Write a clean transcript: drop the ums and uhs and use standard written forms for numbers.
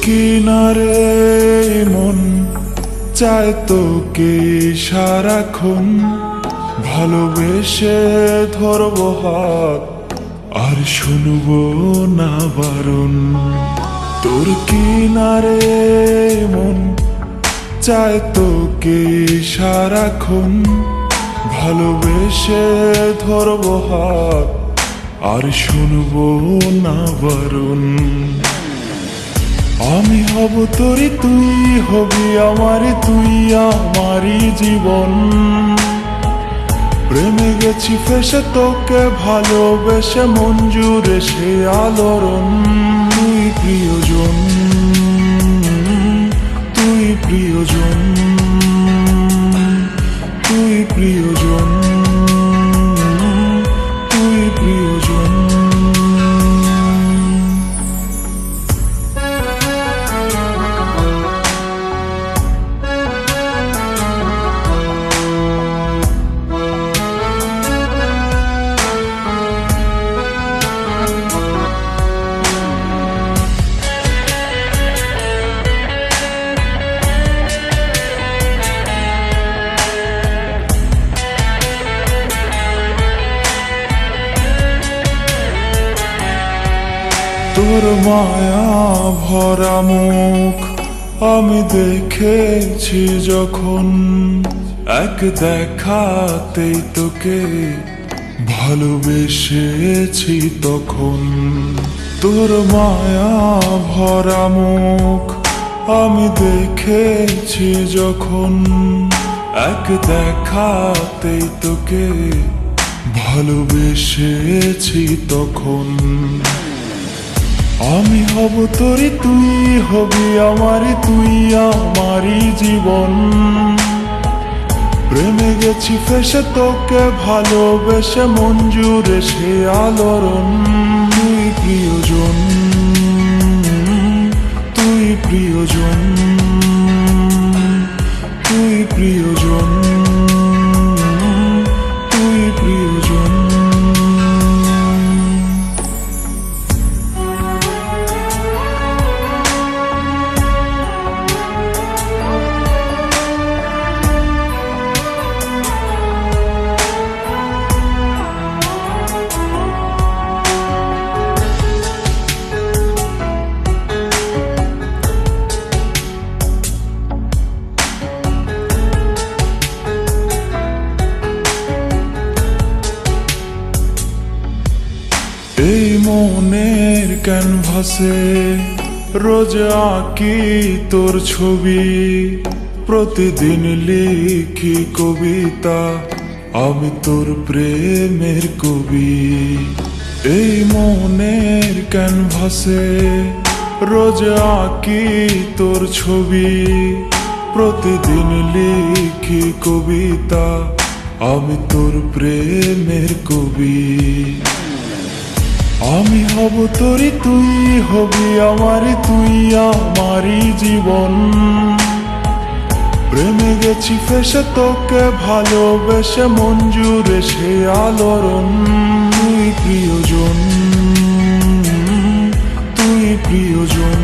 কিনারে মন চায় তোকে সারাক্ষণ, ভালোবেসে ধরবো হাত আর শুনবো না বারণ। তোর কিনারে মন চায় তোকে সারাক্ষণ, ভালোবেসে ধরবো হাত আর শুনবো না বারণ। আমি হব তোরই, তুই হবি আমারই, তুই আমারই জীবন। প্রেমে গেছি ফেসে তোকে ভালোবেসে, মন জুড়ে সে আলোড়ন। তুই প্রিয়জন, তুই প্রিয়জন, তুই প্রিয়জন, তুই প্রিয়জন। তোর মায়া ভরা মুখ আমি দেখেছি যখন, এক দেখাতেই তোকে ভালোবেসেছি তখন। তোর মায়া ভরা মুখ আমি দেখেছি যখন, এক দেখাতেই তোকে ভালোবেসেছি তখন। আমি হব তোরই, তুই হবি আমারই, তুই আমারই জীবন। প্রেমে গেছি ফেসে তোকে ভালোবেসে, মন জুড়ে সে আলোড়ন। তুই প্রিয়জন, তুই প্রিয়জন, তুই প্রিয়জন, তুই প্রিয়জন। এই মনের ক্যানভাসে রোজ আঁকি তোর ছবি, প্রতিদিন লিখি কবিতা, আমি তোর প্রেমের কবি। এই মনের ক্যানভাসে রোজ আঁকি তোর ছবি, প্রতিদিন লিখি কবিতা, আমি তোর প্রেমের কবি। আমি হব তোরই, তুই হবি আমারই, তুই আমারই জীবন। প্রেমে গেছি ফেসে তোকে ভালোবেসে, মন জুড়ে সে আলোড়ন। তুই প্রিয়জন, তুই প্রিয়জন,